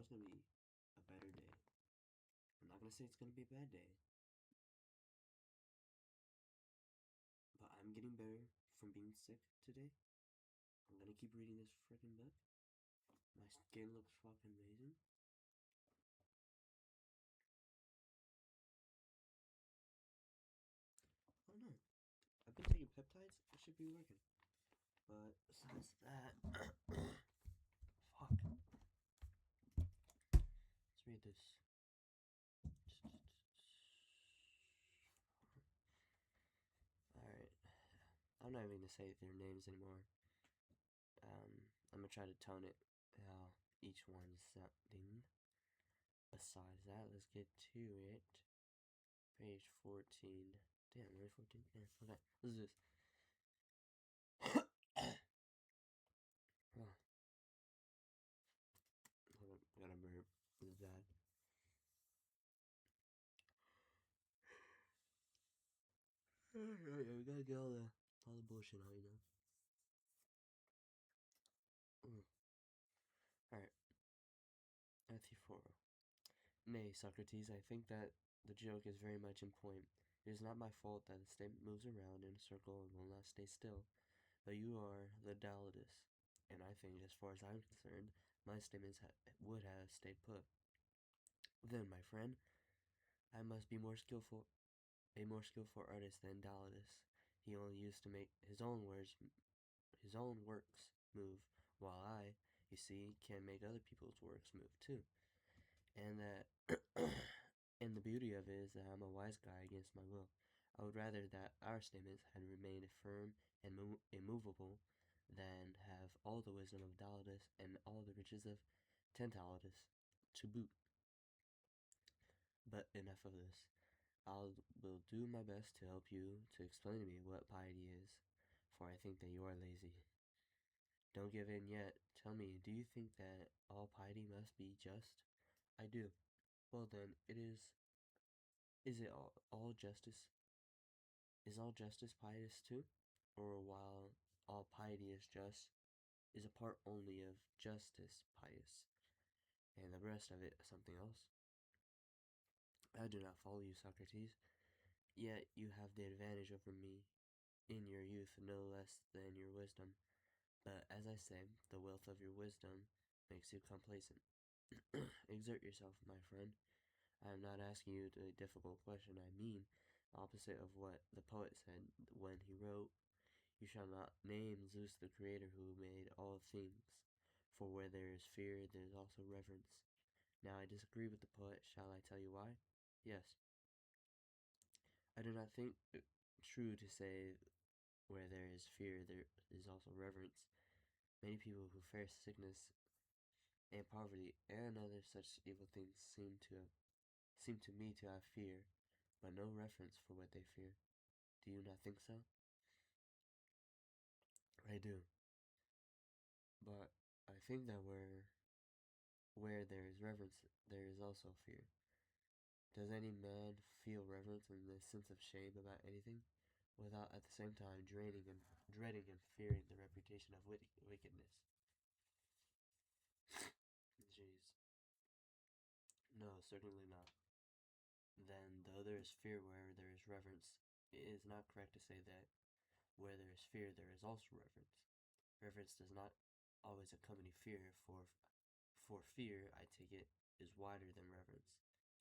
tomorrow's gonna be a better day. I'm not gonna say it's gonna be a bad day, but I'm getting better from being sick today. I'm gonna keep reading this freaking book. My skin looks fucking amazing. Oh no, I've been taking peptides. It should be working. But besides that, fuck. Let's read this. Alright. I'm not even gonna say their names anymore. I'm gonna try to tone it how each one's something. Besides that, let's get to it. Page 14. Damn, where's 14? Yeah, okay. This is this. Oh. Hold on, I got a burp. This is bad. Alright, we gotta get all the bullshit out, you know. Alright. Euthyphro. Nay, Socrates, I think that the joke is very much in point. It is not my fault that the statement moves around in a circle and will not stay still. But you are the Daledus, and I think, as far as I'm concerned, my statements would have stayed put. Then, my friend, I must be a more skillful artist than Daledus. He only used to make his own works move, while I, you see, can make other people's works move too. And that, and the beauty of it is that I'm a wise guy against my will. I would rather that our statements had remained firm and immovable than have all the wisdom of Daledus and all the riches of Tantalus to boot. But enough of this. Will do my best to help you to explain to me what piety is, for I think that you are lazy. Don't give in yet. Tell me, do you think that all piety must be just? I do. Well then, is it all justice? Is all justice pious too? Or while all piety is just, is a part only of justice pious, and the rest of it something else? I do not follow you, Socrates. Yet you have the advantage over me in your youth no less than your wisdom. But as I say, the wealth of your wisdom makes you complacent. Exert yourself, my friend. I am not asking you a difficult question. I mean, opposite of what the poet said when he wrote, "You shall not name Zeus the creator who made all things, for where there is fear, there is also reverence." Now I disagree with the poet. Shall I tell you why? Yes. I do not think it true to say where there is fear, there is also reverence. Many people who face sickness and poverty and other such evil things seem to me to have fear, but no reverence for what they fear. Do you not think so? I do. But I think that where there is reverence, there is also fear. Does any man feel reverence and the sense of shame about anything, without at the same time dreading and fearing the reputation of wickedness? Jeez. No, certainly not. Then, though there is fear where there is reverence, it is not correct to say that where there is fear there is also reverence. Reverence does not always accompany fear, for fear, I take it, is wider than reverence.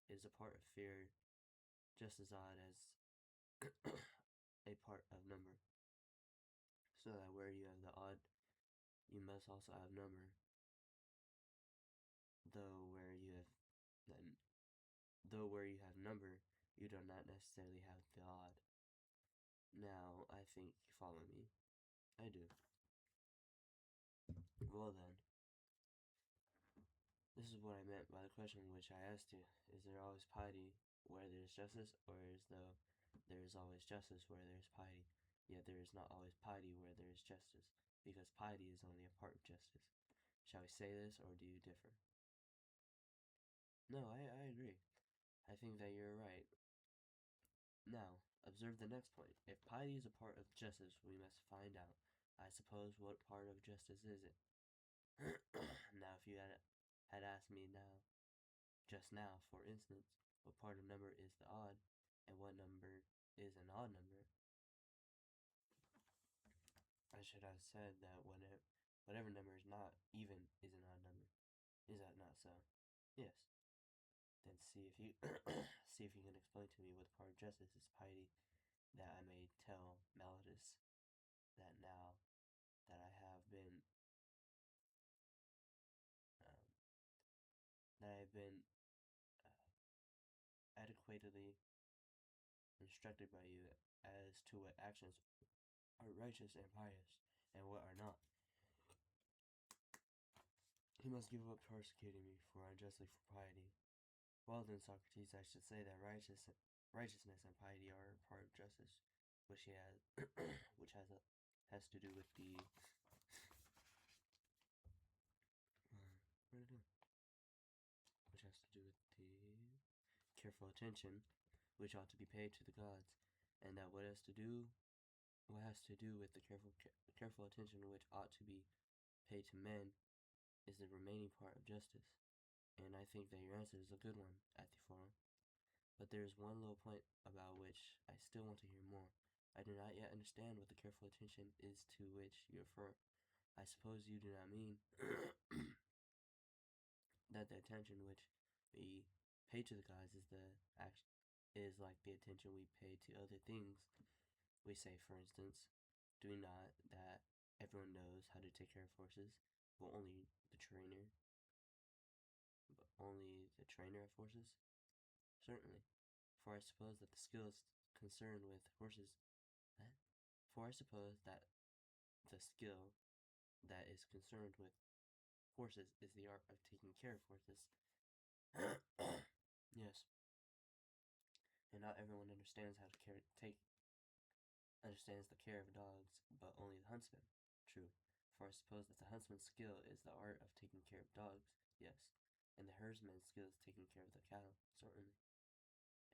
It is a part of fear just as odd as a part of number. So that where you have the odd, you must also have number. Though where you have then though where you have number, you do not necessarily have the odd. Now I think you follow me. I do. Well then, this is what I meant by the question which I asked you. Is there always piety where there is justice, or is though there is always justice where there is piety? Yet there is not always piety where there is justice, because piety is only a part of justice. Shall we say this, or do you differ? No, I agree. I think that you're right. Now, observe the next point. If piety is a part of justice, we must find out, I suppose, what part of justice is it? Now, if you had asked me just now, for instance, what part of number is the odd, and what number is an odd number, I should have said that whatever number is not even is an odd number. Is that not so? Yes. Then see if you see if you can explain to me what part of justice is piety, that I may tell Malitus that now that I have been adequately instructed by you as to what actions are righteous and pious, and what are not. He must give up persecuting me for unjustly for piety. Well then, Socrates, I should say that righteousness and piety are a part of justice, which has to do with the which has to do with the careful attention which ought to be paid to the gods, and that what has to do with the careful attention which ought to be paid to men is the remaining part of justice. And I think that your answer is a good one, Euthyphro. But there is one little point about which I still want to hear more. I do not yet understand what the careful attention is to which you refer. I suppose you do not mean that the attention which we pay to the gods is like the attention we pay to other things. We say, for instance, do we not, that everyone knows how to take care of horses, but only the trainer of horses? Certainly. For I suppose that the skill is concerned with horses. For I suppose that the skill that is concerned with horses is the art of taking care of horses. Yes. And not everyone understands the care of dogs, but only the huntsman. True. For I suppose that the huntsman's skill is the art of taking care of dogs. Yes. And the herdsman's skill is taking care of the cattle. Certainly.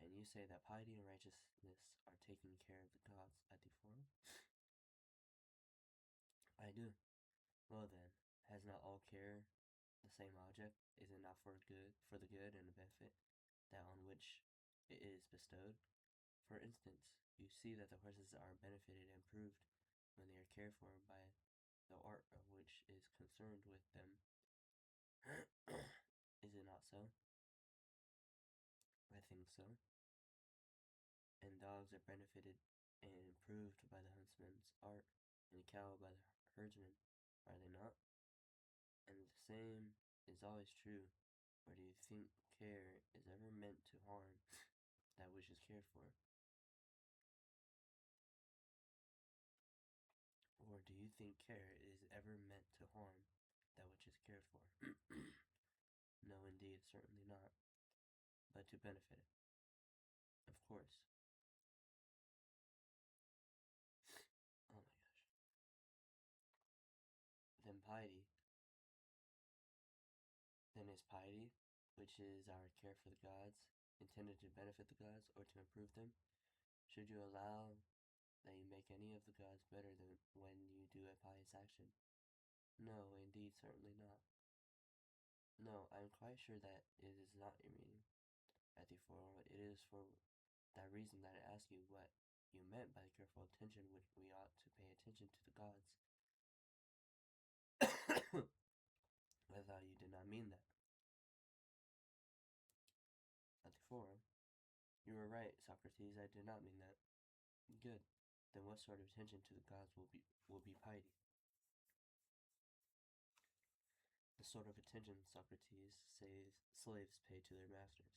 And you say that piety and righteousness are taking care of the gods at the forum? I do. Well then, has not all care the same object? Is it not for the good and the benefit that on which it is bestowed? For instance, you see that the horses are benefited and improved when they are cared for by the art of which is concerned with them. Is it not so? I think so. And dogs are benefited and improved by the huntsman's art, and cattle by the herdsman, are they not? And the same is always true. Or do you think care is ever meant to harm that which is cared for? Or do you think care is ever meant to harm that which is cared for? No, indeed, certainly not, but to benefit it. Of course. Oh my gosh. Then is piety, which is our care for the gods, intended to benefit the gods or to improve them? Should you allow that you make any of the gods better than when you do a pious action? No, indeed, certainly not. No, I am quite sure that it is not your meaning. Euthyphro, it is for that reason that I ask you what you meant by the careful attention which we ought to pay attention to the gods. I thought you did not mean that. Euthyphro, you were right, Socrates, I did not mean that. Good. Then what sort of attention to the gods will be piety? The sort of attention, Socrates, says slaves pay to their masters.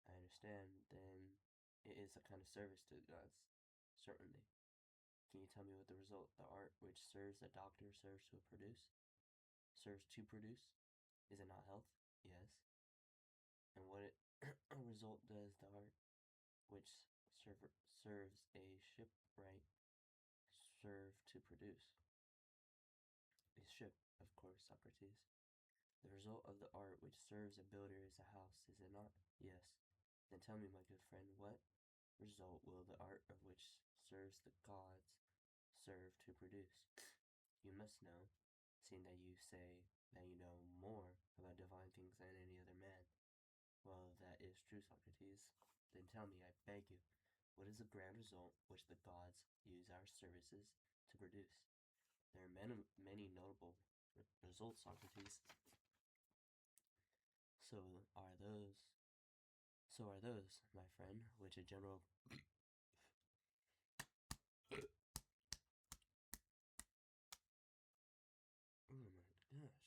I understand, then it is a kind of service to the gods. Certainly. Can you tell me what the result, the art which serves a doctor serves to produce? Serves to produce? Is it not health? Yes. And what result does the art which serves a shipwright serve to produce? A ship, of course, Socrates. The result of the art which serves a builder is a house, is it not? Yes. Then tell me, my good friend, what result will the art of which serves the gods serve to produce? You must know, seeing that you say that you know more about divine things than any other man. Well, that is true, Socrates. Then tell me, I beg you, what is the grand result which the gods use our services to produce? There are many notable results, Socrates. So are those, my friend, which a general oh my gosh,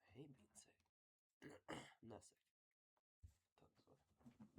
I hate being sick. I'm not sick. Talk this way.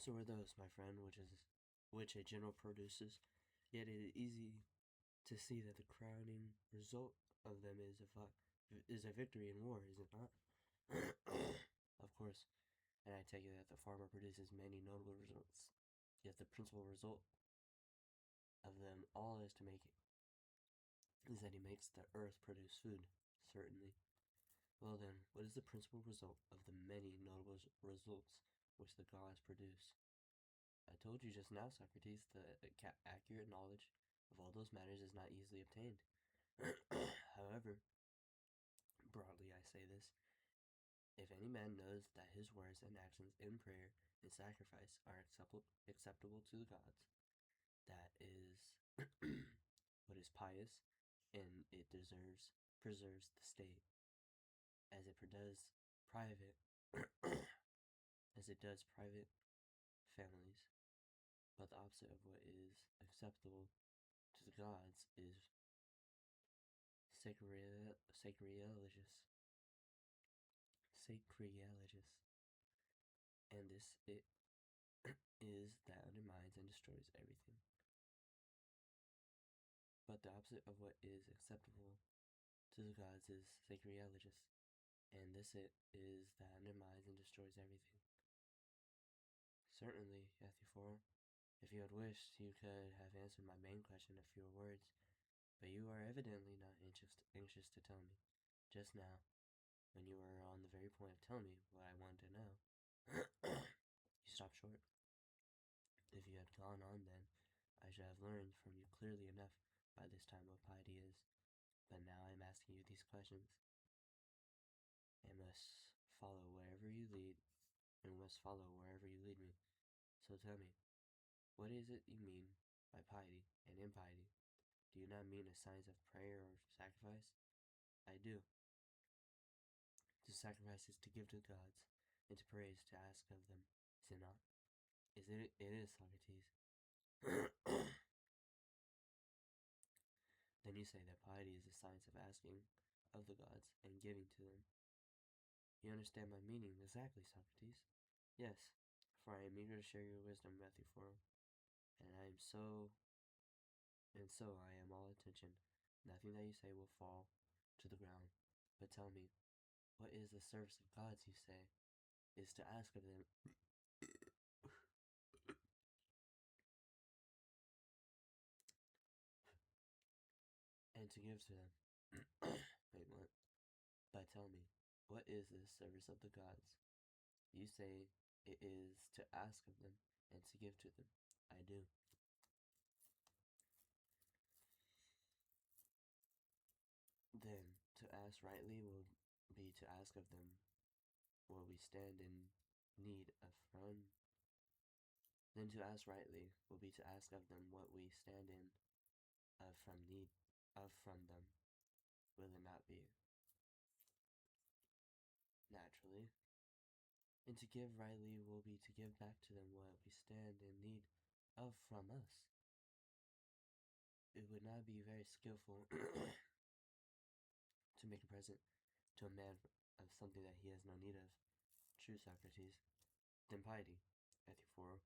So are those, my friend, which a general produces. Yet it is easy to see that the crowning result of them is a victory in war, is it not? Of course, and I take it that the farmer produces many notable results. Yet the principal result of them all is that he makes the earth produce food. Certainly. Well then, what is the principal result of the many notable results which the gods produce? I told you just now, Socrates, that accurate knowledge of all those matters is not easily obtained. However, broadly I say this, if any man knows that his words and actions in prayer and sacrifice are acceptable to the gods, that is what is pious, and it preserves the state, as it does private, as it does private families. But the opposite of what is acceptable to the gods is sacrilegious, and this it is that undermines and destroys everything. But the opposite of what is acceptable to the gods is sacrilegious, and this it is that undermines and destroys everything. Certainly, Euthyphro, if you had wished, you could have answered my main question in fewer words, but you are evidently not anxious to tell me. Just now, when you were on the very point of telling me what I wanted to know, you stopped short. If you had gone on then, I should have learned from you clearly enough by this time what piety is. But now I am asking you these questions, and must follow wherever you lead, me. So tell me, what is it you mean by piety and impiety? Do you not mean a signs of prayer or sacrifice? I do. To sacrifice is to give to the gods, and to praise to ask of them, is it not? Is it? It is, Socrates. Then you say that piety is the science of asking of the gods and giving to them. You understand my meaning exactly, Socrates? Yes, for I am eager to share your wisdom, Euthyphro, and I am so I am all attention. Nothing that you say will fall to the ground. But tell me, what is the service of gods, you say, is to ask of them and to give to them? Wait, what? But tell me, what is this service of the gods? You say it is to ask of them and to give to them. I do. Then, to ask rightly will be to ask of them what we stand in need of from. Then to ask rightly will be to ask of them what we stand in need of from them. Will it not be? Naturally. And to give rightly will be to give back to them what we stand in need of from us. it would not be very skillful to make a present to a man of something that he has no need of. True, Socrates. Then piety, Euthyphro,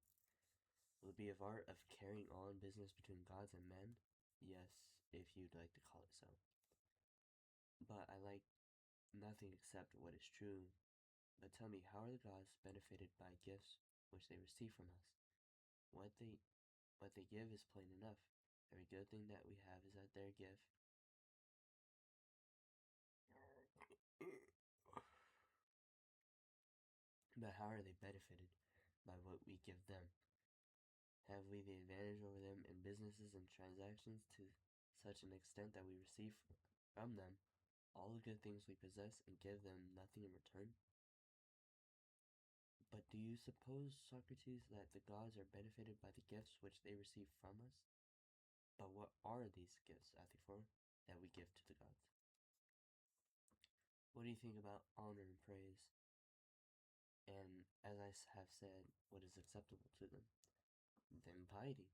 will it be of art of carrying on business between gods and men? Yes, if you'd like to call it so. But I like nothing except what is true. But tell me, how are the gods benefited by gifts which they receive from us? What they give is plain enough. Every good thing that we have is at their gift. But how are they benefited by what we give them? Have we the advantage over them in businesses and transactions to such an extent that we receive from them all the good things we possess and give them nothing in return? But do you suppose, Socrates, that the gods are benefited by the gifts which they receive from us? But what are these gifts, Euthyphro, that we give to the gods? What do you think about honor and praise? And as I have said, what is acceptable to them? Then piety,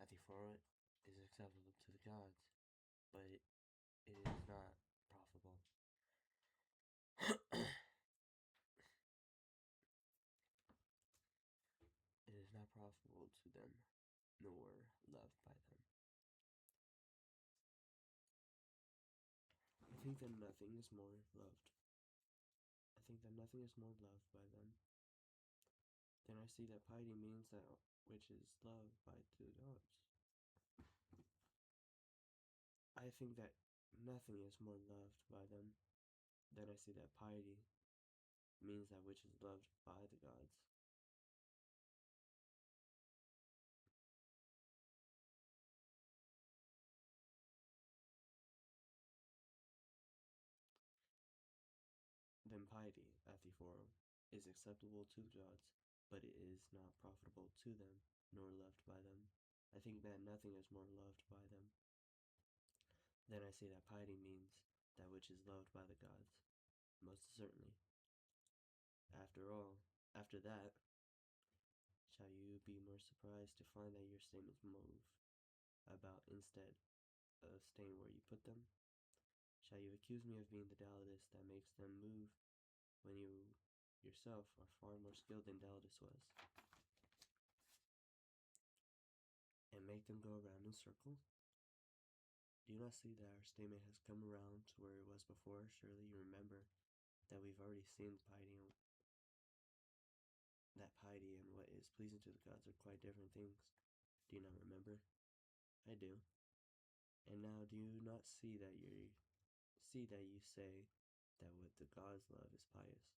Euthyphro, is acceptable to the gods, but it is not profitable. It is not profitable to them, nor loved by them. I think that nothing is more loved. I think that nothing is more loved by them. Then I see that piety means that which is loved by the gods. I think that nothing is more loved by them. Then I see that piety means that which is loved by the gods. Then piety, Euthyphro, is acceptable to the gods, but it is not profitable to them, nor loved by them. I think that nothing is more loved by them. Then I say that piety means that which is loved by the gods, most certainly. After that, shall you be more surprised to find that your statements move about instead of staying where you put them? Shall you accuse me of being the Daedalus that makes them move when you yourself are far more skilled than Daedalus was, and make them go around in circles? Do you not see that our statement has come around to where it was before? Surely you remember that we've already seen that piety and what is pleasing to the gods are quite different things. Do you not remember? I do. And now do you not see that you say that what the gods love is pious,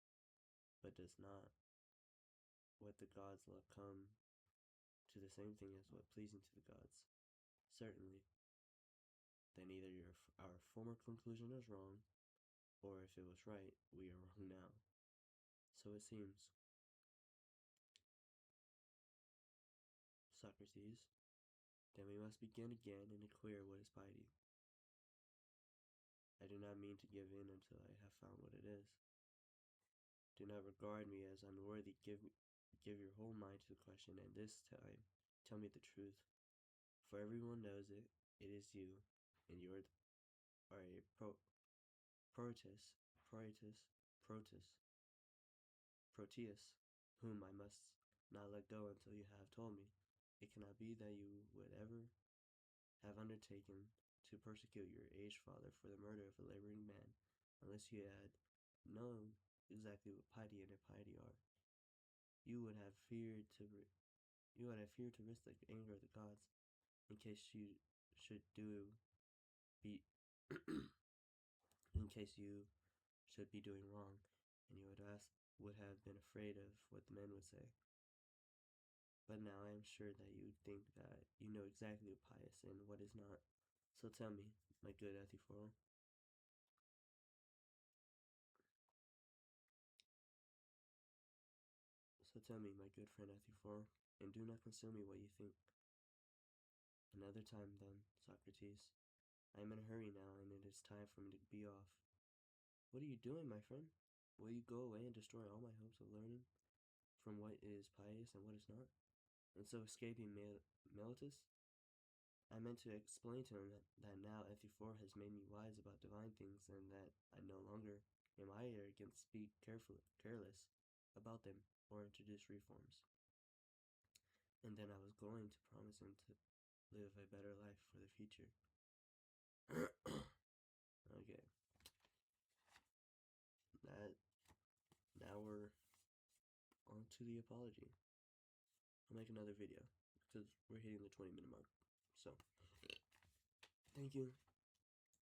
but does not what the gods love come to the same thing as what pleasing to the gods? Certainly. Then either our former conclusion is wrong, or if it was right, we are wrong now. So it seems. Socrates, then we must begin again and inquire what is piety. I do not mean to give in until I have found what it is. Do not regard me as unworthy. Give your whole mind to the question, and this time tell me the truth. For everyone knows it. It is you, and you are a Proteus, whom I must not let go until you have told me. It cannot be that you would ever have undertaken to persecute your aged father for the murder of a laboring man, unless you had known exactly what piety and impiety are. You would have feared to risk the anger of the gods in case you should be in case you should be doing wrong, and you would have been afraid of what the men would say. But now I am sure that you think that you know exactly what pious and what is not. So tell me, my good Euthyphro. So tell me, my good friend Euthyphro, and do not conceal me what you think. Another time then, Socrates. I am in a hurry now, and it is time for me to be off. What are you doing, my friend? Will you go away and destroy all my hopes of learning from what is pious and what is not, and so escaping Meletus? I meant to explain to him that now Euthyphro has made me wise about divine things, and that I no longer am I arrogant, speak careless about them, or introduce reforms. And then I was going to promise him to live a better life for the future. Okay. Now we're on to the apology. I'll make another video because we're hitting the 20-minute mark. So, thank you.